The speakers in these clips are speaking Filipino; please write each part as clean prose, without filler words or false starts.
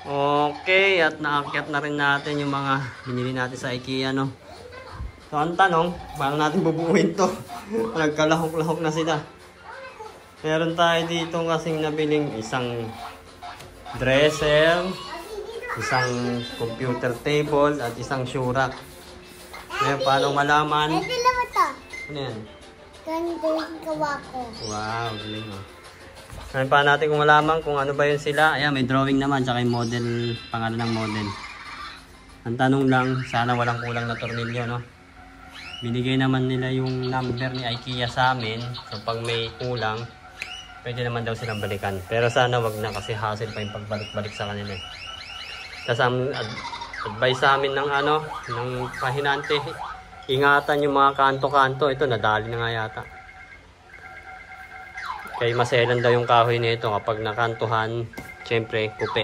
Okay, at naakyat na rin natin yung mga binili natin sa IKEA, no? So, ang tanong, paano natin bubuuin to? Nagkalahok-lahok na sila. Meron tayo dito kasing nabiling isang dresser, isang computer table, at isang shoe rack. Ngayon, paano malaman? Ano yan? Ganito yung gawa ko. Wow, galing, oh. Ngayon, paano natin kung malaman kung ano ba yun sila? Ayan, may drawing naman, tsaka yung model, pangalan ng model. Ang tanong lang, sana walang kulang na tornilyo, no? Binigay naman nila yung number ni IKEA sa amin. So pag may kulang, pwede naman daw silang balikan. Pero sana wag na kasi hassle pa yung pagbalik-balik sa kanila. Tapos ang advice sa amin ng ng pahinante, ingatan yung mga kanto-kanto. Ito nadali na nga yata. Kaya maselan daw yung kahoy nito kapag nakantuhan, syempre kupe.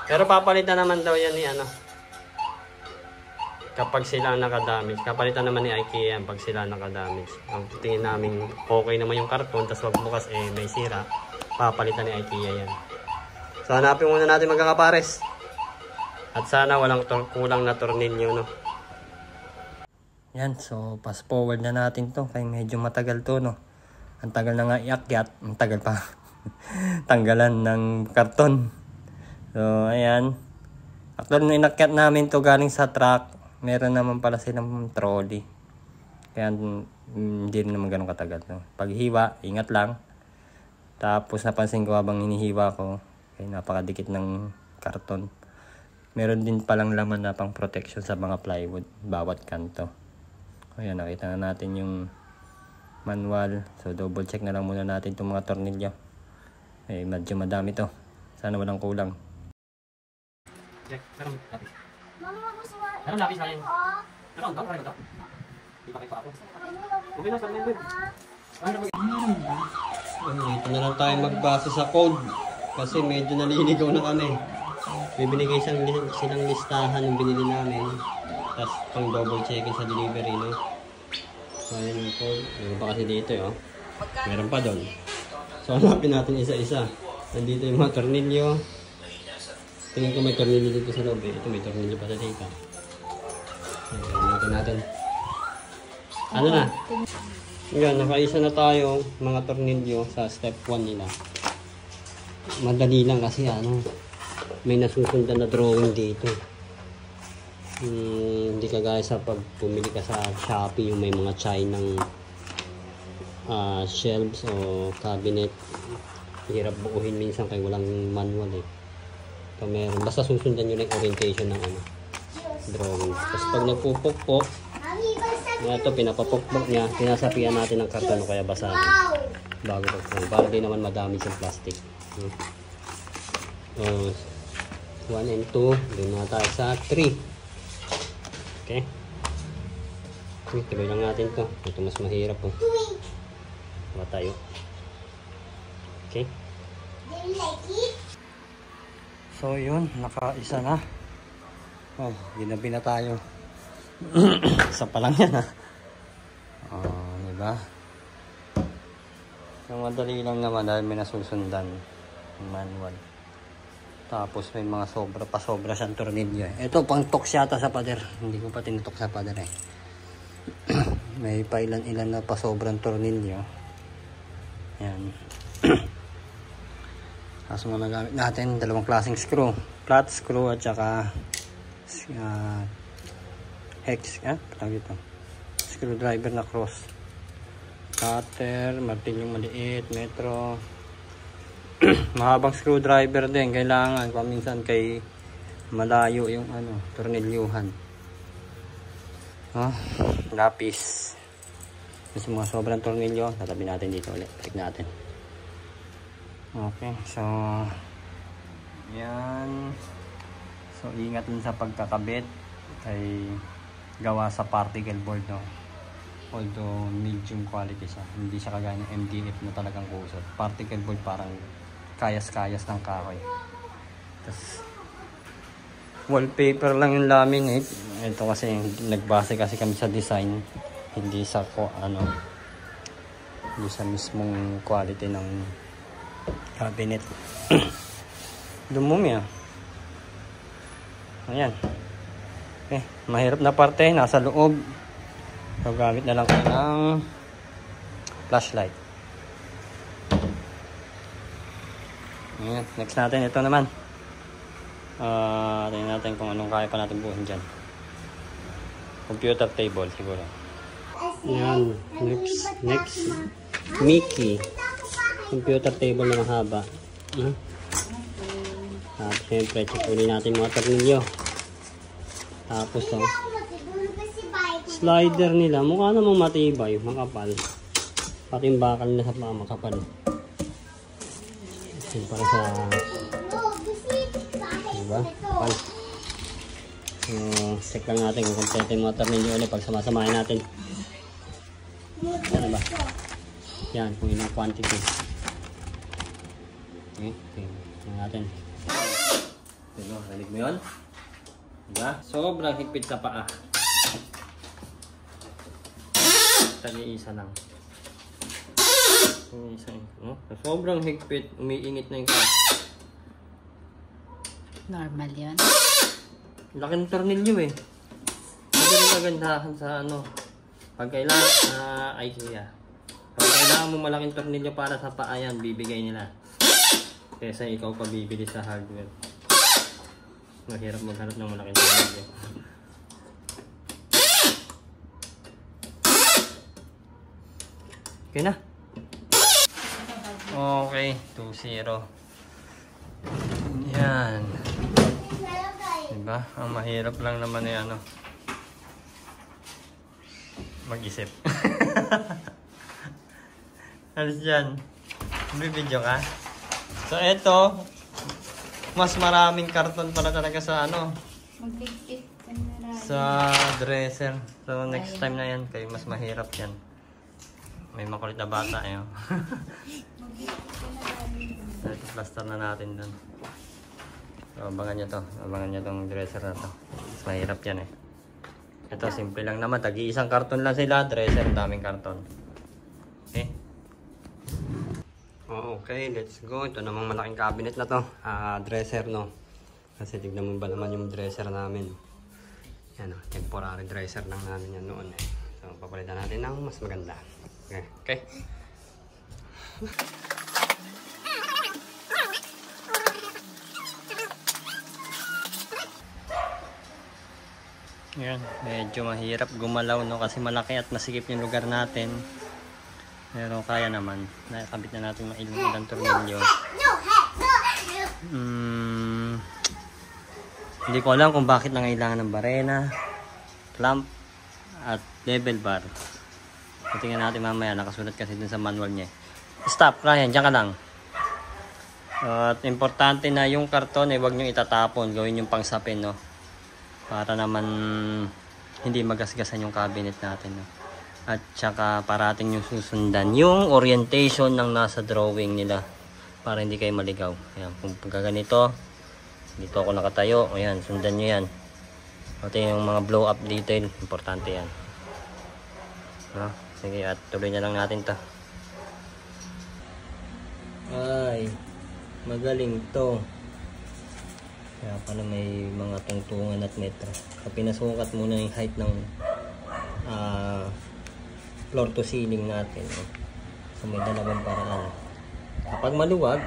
Pero papalitan naman daw yan ni kapag sila nakadamage. Kapalitan naman ni IKEA pag sila nakadamage. Ang tingin namin okay naman yung karton, tapos wag bukas may sira, papalitan ni IKEA yan. So hanapin muna natin magkakapares. At sana walang kulang na tornilyo, no? Yan, so fast forward na natin to. Kaya medyo matagal to, no? Ang tagal na nga iakyat, ang tagal pa tanggalan ng karton. So ayan, actually inakyat namin to galing sa truck. Meron naman pala silang trolley. Kaya hindi rin naman ganun katagal, no? Paghiwa, ingat lang. Tapos napansin ko habang hinihiwa ko, napakadikit ng karton. Meron din palang laman na pang protection sa mga plywood, bawat kanto. Ayan, nakita na natin yung manual. So double check na lang muna natin itong mga tornilyo. Medyo madami to. Sana walang kulang. Check, Anong lapis na yun? Ano ba? Ano ba? Di ba kayo pa ako? Okay na, saan yun? Ito na lang tayo magbase sa code. Kasi medyo naliligaw na kami. May binigay silang listahan ng binili namin. Tapos pang double checkin sa delivery, no? So ayan yung code. Meron pa kasi dito, oh. Meron pa doon. So hanapin natin isa-isa. Nandito yung mga tornilyo. Tingin ko may tornilyo dito sa loob, eh. Ito may tornilyo pa sa dito. Natin. Ano na? Yan, nakaisa na tayo mga tornilyo sa step 1 nila. Madali lang kasi may nasusundan na drawing dito. Hindi kagaya sa pag pumili ka sa Shopee yung may mga Chinang shelves o cabinet. Hirap buuhin minsan kaya walang manual, eh. So, meron. Basta susundan nyo na yung orientation ng drawing. Tapos pag nagpupukpok, ito pinapapukpok niya, pinasapian natin ng karton o kaya basahin bago pagpukpok, para di naman madami yung plastic. 1 and 2, doon na tayo sa 3. Okay, tuloy lang natin to. Ito mas mahirap po. Baka tayo. Okay, so yun, nakaisa na. Ginabi na tayo. Isa pa lang yan, diba? So, madali lang naman dahil may nasusundan yung manual. Tapos may mga sobra siyang tornilyo, eh. Ito pang toks yata sa pader. Hindi ko pa tinutok sa pader, eh. May pa ilan na pa sobrang tornilyo. Yan. Tapos mga nagamit natin, dalawang klaseng screw. Flat screw at saka hex, ito screwdriver na cross, cutter, martilyong maliit, metro. Mahabang screwdriver din kailangan kung minsan kay malayo yung tornilyuhan. Lapis. Kasi mga sobrang tornilyo, tatabi natin dito ulit, check natin. Okay, so yan. So ingat din sa pagkakabit, kay gawa sa particle board, no? Although medium quality siya, hindi siya kagaya ng MDF na talagang kusot. Particle board parang kayas-kayas ng kahoy. Tapos wallpaper lang yung laminate. Ito kasi nagbase kasi kami sa design, hindi sa hindi sa mismong quality ng cabinet. Dumumi, Ayan. Okay, mahirap na parte, nasa loob. So, gamit na lang kayo ng flashlight. Ayan, next natin, ito naman. Tingnan natin kung anong kaya pa natin buuin dyan. Computer table, siguro. Ayan, next. Mickey. Computer table na mahaba. Tapos, siyempre, check ulit natin mga tornilyo. Tapos, slider nila, mukha namang matibay, makapal. Pati yung bakal nila sa paa, makapal. Kasi para sa... Diba? Kapal. So, check lang natin kung kompleto yung mga tornilyo ulit pag samasamahin natin. Ano ba? Yan, kung ilang quantity. Okay, tingnan natin. Diba, nalig mo yun? Diba? Sobrang higpit sa paa. Tali-isa lang. Sobrang higpit, umiingit na yung paa. Normal yun. Laki ng tornilyo eh. Hindi rin kagandahan sa ano. Pag kailangan, pag kailangan mo malaking tornilyo para sa paa yan, bibigay nila. Kesa ikaw pa bibili sa hardware. Mahirap maghanap ng malaking tornilyo. Okay na. Okay, 2-0. Yan. Diba? Ang mahirap lang naman eh ano. Mag-isip. Alis dyan. Bibidyo ka. So eto, mas maraming karton para talaga sa ano. Sa dresser. So next time na yan, kayo mas mahirap yan. May makulit na bata eh. Ito plaster na natin dun. So abangan nyo to. Abangan nyo tong dresser na to. Mas mahirap yan eh. Ito simple lang naman. Tagi-isang karton lang sila. Dresser, daming karton. Okay. Okay, let's go. Ito namang malaking cabinet na to. Dresser no. Kasi tignan mo ba naman yung dresser namin. Yan o. Temporary dresser lang namin yan noon eh. So papalitan natin ng mas maganda. Okay. Okay. Yan, medyo mahirap gumalaw no kasi malaki at masikip yung lugar natin. Pero kaya naman. Nakakabit na natin mga ilang tornilyo. Hindi ko alam kung bakit nangailangan ng barena, clamp, at level bar. Tingnan natin mamaya, nakasulat kasi dun sa manual niya. Stop, Ryan, dyan ka lang. At importante na yung karton eh, huwag nyo itatapon, gawin yung pangsapin no. Para naman hindi magasgasan yung cabinet natin no. At saka parating yung susundan yung orientation ng nasa drawing nila para hindi kayo maligaw. Ayan, kung ganito, dito ako nakatayo, ayan, sundan nyo yan. Ito yung mga blow up detail, importante yan. No? Sige, at tuloy na lang natin to. Ay, magaling to. Kaya pala may mga tungtungan at metra. So, pinasukat muna yung height ng floor to ceiling natin. So may dalawang paraan. Kapag maluwag,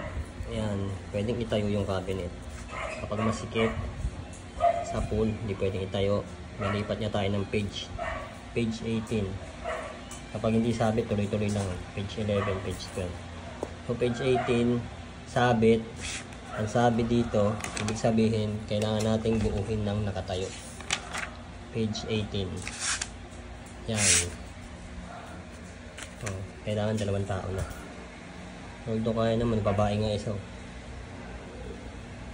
ayan, pwedeng itayo yung cabinet. Kapag masikip sa pool, hindi pwedeng itayo. Malipat niya tayo ng page 18. Kapag hindi sabit, tuloy-tuloy lang. Page 11, page 12. So page 18, sabit. Ang sabi dito, ibig sabihin, kailangan nating buuhin ng nakatayo. Page 18. Yan. Oh, kailangan 2 tao na. Although kaya naman, babae nga isa.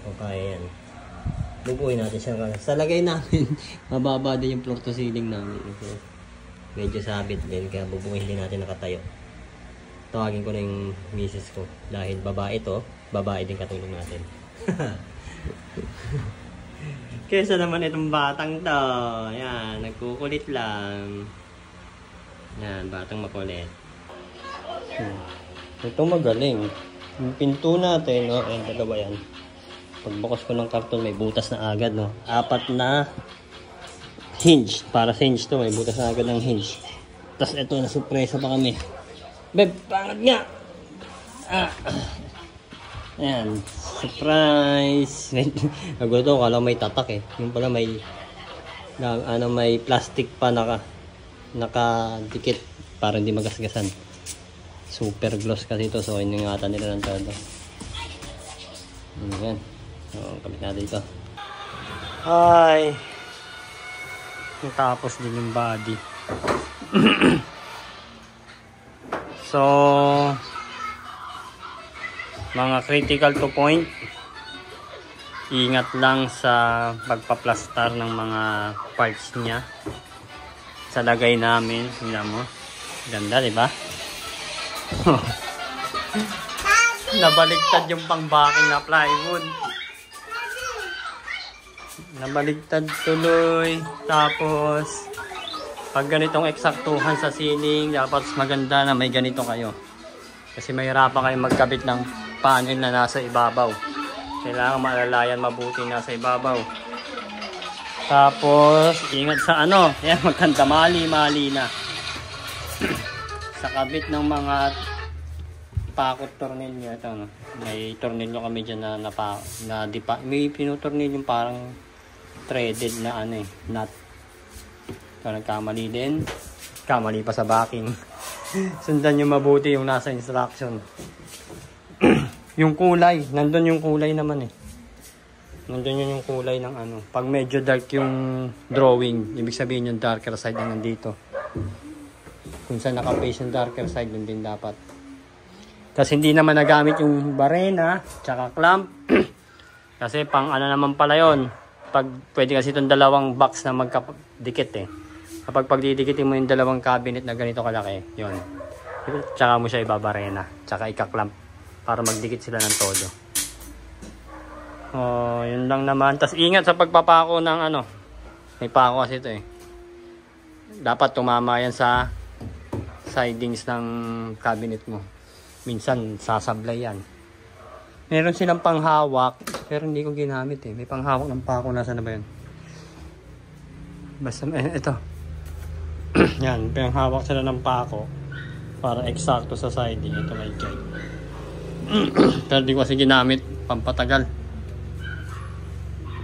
O kaya yan. Bubuuhin natin siya. Sa lagay namin, mababa din yung floor to ceiling namin. Okay. Medyo sabit din, kaya bubuuhin din natin nakatayo. Tawagin ko na yung misis ko. Dahil babae to, babae din katulong natin. Kesa naman itong batang to. Yan, nagkukulit lang. Yan, batang makulit. Ito magaling. Yung pinto natin, oh, ayan, dalawa yan. Pagbukas ko ng karton, may butas na agad, no? 4 na hinge. Para sa hinge to, may butas na agad ng hinge. Tapos ito, nasupresa pa kami. Beb, pangat nga! Ayan, surprise! Nagulo to, kala may tatak eh. Yung pala may may plastic pa nakadikit para hindi magasgasan. Super gloss kasi ito, so iningatan nila ng todo. Ayan. So, kapit natin ito. Ay! Tapos din yung body. So, mga critical to point. Ingat lang sa pagpa-plaster ng mga parts niya. Sa lagay namin, tingnan mo. Ganda, di ba? Nabaligtad yung pang-backing na plywood. Nabaligtad tuloy. Tapos pag ganitong eksaktuhan sa ceiling, dapat maganda na may ganito kayo. Kasi mahirapan kayo magkabit ng panel na nasa ibabaw. Kailangan maalalayan mabuti nasa ibabaw. Tapos ingat sa yan, magkanda mali na. Sa kabit ng mga pakot tornilyo, ito may tornilyo kami dyan may pinutornilyo parang threaded na nut. So nagkamali din, kamali pa sa backing. Sundan nyo mabuti yung nasa instruction. Yung kulay, nandun yung kulay naman nandun yung kulay ng pag medyo dark yung drawing, ibig sabihin yung darker side na nandito. Kung saan naka-face yung darker side, yun din dapat. Kasi hindi naman nagamit yung barena tsaka clamp. Kasi pang naman pala yun. Pwede kasi itong dalawang box na magkadikit Kapag pagdidikitin mo yung dalawang cabinet na ganito kalaki, yun. Tsaka mo siya ibabarena. Tsaka ika-clamp para magdikit sila ng todo. Yun lang naman. Tas ingat sa pagpapako ng may pako kasi ito Dapat tumama yan sa sidings ng cabinet mo. Minsan sasablay yan. Meron silang panghawak, pero hindi ko ginamit May panghawak ng pako. Nasaan na ba yun? Basta ito. Yan, panghawak sila ng pako para eksakto sa siding. Ito may guide. Pero di ko kasi ginamit, pampatagal.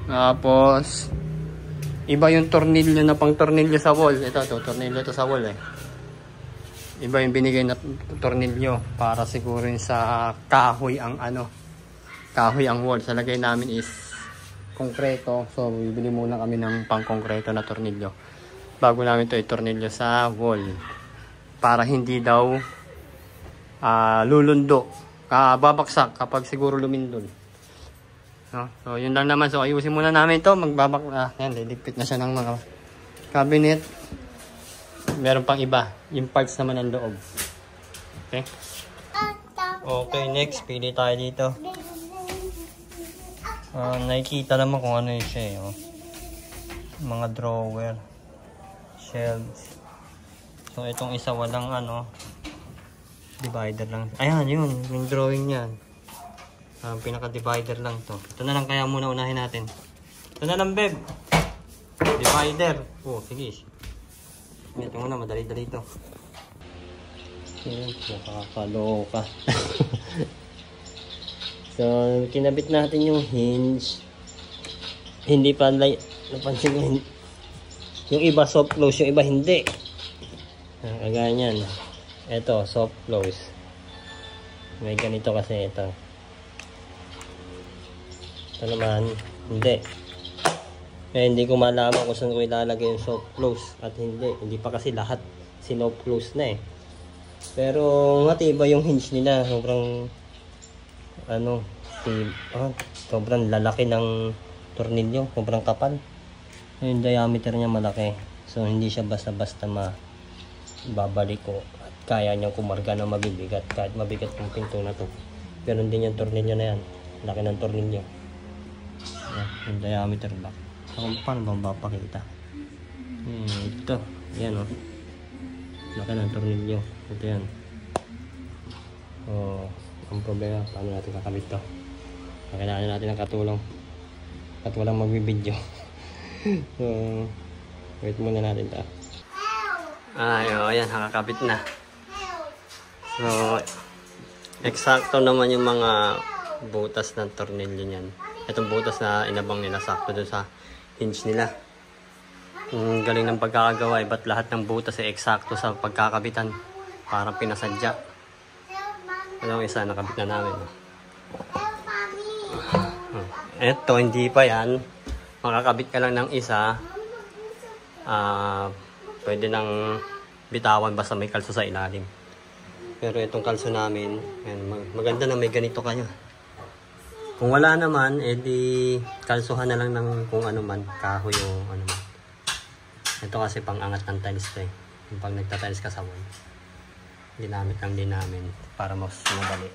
Tapos iba yung tornilyo na pang tornilyo sa wall. Ito, tornilyo to sa wall Iba yung binigay na tornilyo para siguro sa kahoy ang kahoy ang wall. Sa lagay namin is konkreto. So bibili muna kami ng pang-konkreto na tornilyo bago namin ito itornilyo sa wall. Para hindi daw lulundo. Babaksak kapag siguro lumindol. So yun lang naman. So ayusin muna namin ito. Yan, liligpit na siya ng mga cabinet. Meron pang iba. Yung parts naman ng loob. Okay? Okay, next. Pili tayo dito. Nakikita naman kung ano yung siya mga drawer. Shelves. So, itong isa walang divider lang. Ayan, yun. Yung drawing niyan. Pinaka-divider lang to. Ito na lang kaya muna unahin natin. Ito na lang, Beb. Divider. Sige. Ito muna, madali-dali ito. Nakakaloka. So, kinabit natin yung hinge. Hindi pa napansin ko. Yung iba soft close, yung iba hindi. Kagaya yan. Ito, soft close. May ganito kasi ito. Ito naman, hindi. Hindi ko malaman kung saan ko ilalagay yung soft close at hindi. Hindi pa kasi lahat sinoft close na Pero matiba yung hinge nila. Sobrang sobrang lalaki ng tornilyo. Sobrang kapal. Yung diameter niya malaki. So hindi siya basta-basta babalik ko. At kaya niyang kumarga ng mabibigat. Kahit mabigat yung pinto na to. Ganon din yung tornilyo na yan. Laki ng tornilyo. Yung diameter back. Paano bang mapakita? Ito. Yan laki ng tornilyo. Ito yan. Ang problema, paano natin kakabit to? Kailangan natin ng katulong. At walang magbibideo. So, wait muna natin ito. Ayan, nakakabit na. So, eksakto naman yung mga butas ng tornilyo niyan. Itong butas na inabang nila, sakto dun sa hinge nila. Galing ng pagkakagawa, ba't lahat ng butas ay eksakto sa pagkakabitan. Parang pinasadya. Yung isa, nakabit na namin. Eto, hindi pa yan. Makakabit ka lang ng isa. Pwede nang bitawan basta may kalso sa ilalim. Pero itong kalso namin, yan, maganda na may ganito kayo. Kung wala naman, edi kalsuhan na lang ng kung ano man, kahoy o ano man. Ito kasi pang angat ng tiles to eh. Yung pag nagtatiles ka sa wall. Ginamit lang din namin para mas madali.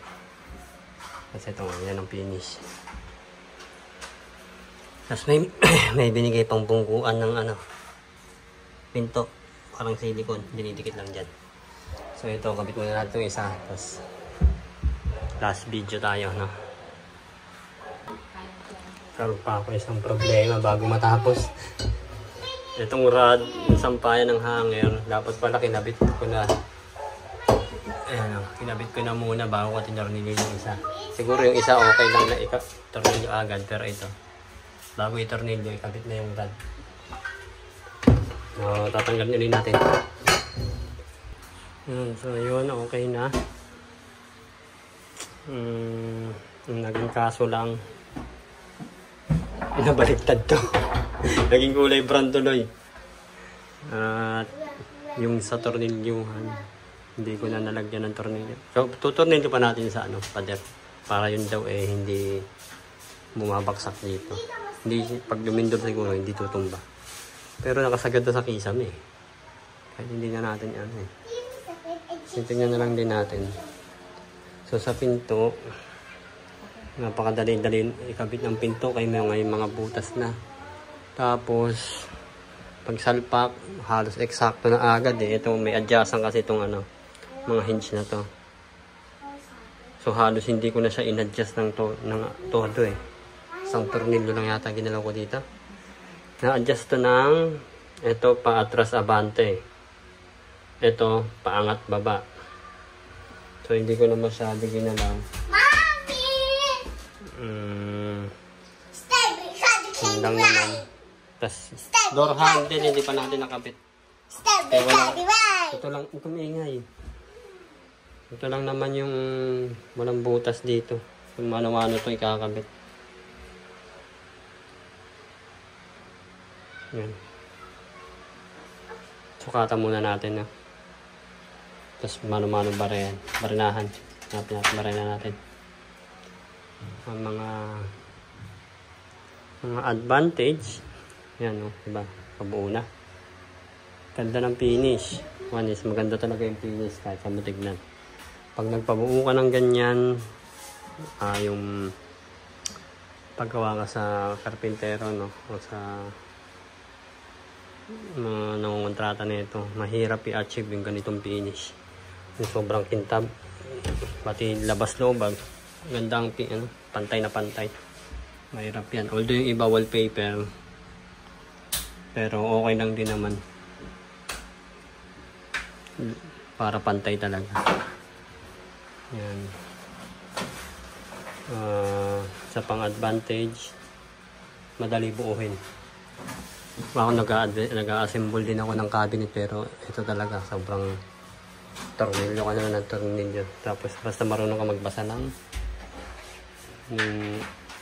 Kasi ito, yan ang finish. Tapos may binigay pang bungkuan ng ano, pinto. Parang silicone, dinidikit lang dyan. So ito, kabit muna natin itong isa. Tapos last video tayo, no? Karoon pa ako isang problema bago matapos. Itong rod, yung sampayan ng hanger, dapat pala kinabit ko na. Ayan o, kinabit ko na muna bago ko tinornilyo yung isa. Siguro yung isa okay lang na itornilyo agad, pero ito, bago itornilyo, ikabit na yung rod. So, tatanggalin ulit natin. So, yun, okay na. Naging kaso lang, nabaliktad to. Naging kulay brown tuloy. At yung sa tornilyuhan, hindi ko na nalagyan ng tornilyo. So, tutornilyo pa natin sa ano, pader. Para yun daw eh, hindi bumabaksak dito. Hindi, pag lumindol siguro, hindi tutumba. Pero nakasagad na sa kisame eh. Kahit hindi na natin yan eh. Tingnan na lang din natin. So sa pinto, napakadali-dali ikabit ng pinto kaya may mga butas na. Tapos pag salpak, halos eksakto na agad eh. Ito may adjacent kasi itong ano, mga hinge na to. So halos hindi ko na siya in-adjust ng todo eh. Isang tornilyo lang yata ginalaw ko dito. Na-adjust to ng ito pa atras abante. Ito, paangat baba. So, hindi ko na masyado ginalaw. Mami! Yun lang naman. Tapos, door handle, hindi pa natin nakabit. Ito lang, ito maingay. Ito lang naman yung walang butas dito. Kung mano-mano ito ikakabit. Yan. Sukatan muna natin na. Tapos mano-mano barinahan. Barina natin. Ang mga advantage. Yan o, diba? Pabuo na. Ganda ng finish. One is maganda talaga yung finish kahit sa mo tignan. Pag nagpabuo ka ng ganyan, yung paggawa ka sa karpintero, no? O sa mga nangungontrata na ito, mahirap i-achieve yung ganitong finish. Yung sobrang kintab, pati labas-loob, gandang pantay na pantay. Mahirap yan. Although yung iba wallpaper, pero okay lang din naman. Para pantay talaga. Yan. Sa pang-advantage, madali buuhin. Ako nag-a-assemble din ako ng cabinet, pero ito talaga sobrang tornilyo ka na ng tornilyo. Tapos basta marunong ka magbasa ng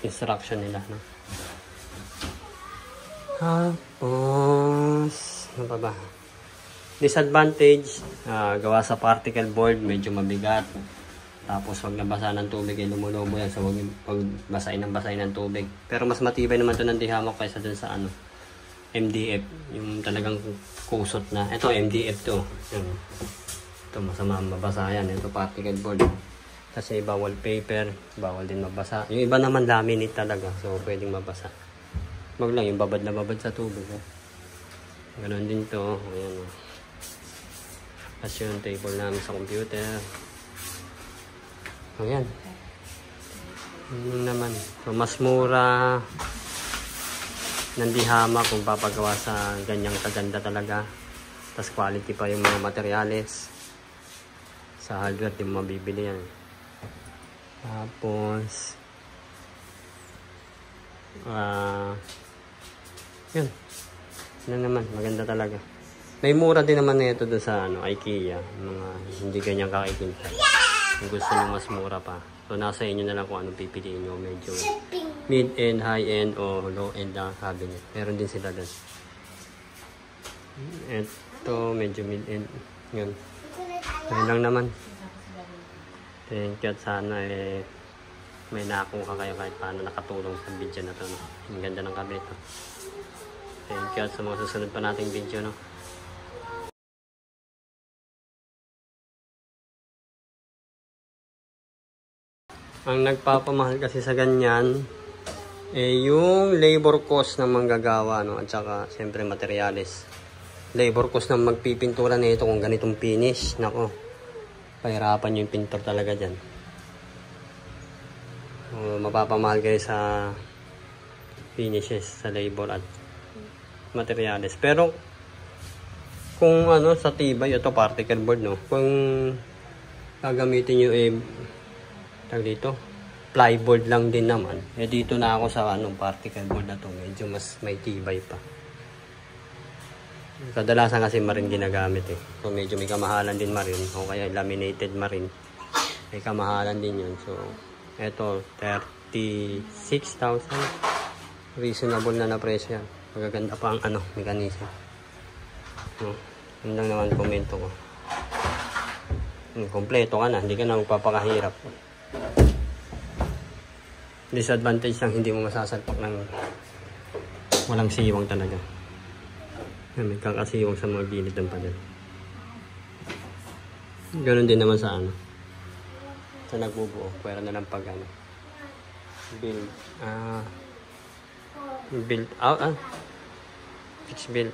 instruction nila, no? Tapos ano pa ba? Disadvantage, gawa sa particle board, medyo mabigat. Tapos wag nabasa ng tubig, lumulubo yan. So wag basahin ng tubig. Pero mas matibay naman ito ng dihamok kaysa dun sa MDF, yung talagang kusot na. Ito MDF to. Ito masama mabasa yan. Ito particle board. Kasi iba wallpaper, bawal din mabasa. Yung iba naman laminate talaga, so pwedeng mabasa. Wag lang yung babad na babad sa tubig. Ganon din to. Ayan o. Kasi yung table namin sa computer. Ayan. Yun naman. So, mas mura ng Dihama kung papagawa sa ganyang kaganda talaga. Tapos quality pa yung mga materyales. Sa hardware, di mo mabibili yan. Tapos, yun. Yun naman, maganda talaga. May mura din naman na ito doon sa IKEA. Mga hindi ganyang kakikinta. Kung gusto nyo mas mura pa. So, nasa inyo na lang kung anong pipiliin nyo. Medyo mid-end, high-end, o low-end na cabinet. Meron din sila doon. Ito, medyo mid-end. Yun. Ayun lang naman. Thank you at sana may nakuha kayo kahit paano nakatulong sa video na to. No? Ang ganda ng cabinet. No? Thank you at sa mga susunod pa nating video. No? Ang nagpapamahal kasi sa ganyan yung labor cost ng manggagawa, no? At saka siyempre materyales. Labor cost ng magpipintura nito kung ganitong finish. Nako, pahirapan yung pintor talaga dyan. Mapapamahal kayo sa finishes, sa labor at materyales. Pero kung sa tibay, ito particle board, no? Kung gagamitin nyo dito plyboard lang din naman, dito na ako sa particle board na to, medyo mas may tibay pa. Kadalasan kasi marin ginagamit so medyo may kamahalan din marin, o kaya laminated marin, may kamahalan din yun. So eto 36,000, reasonable na presyo yan. Magaganda pa ang mechanism. Yun lang naman komento ko. Kompleto ka na, hindi ka na magpapakahirap. Disadvantage lang, hindi mo masasalpak ng walang siwang talaga. May kakasiwang sa mga gilid ng pader. Ganon din naman sa sa nagbubuo. Pwera na lang pag build out, fix build.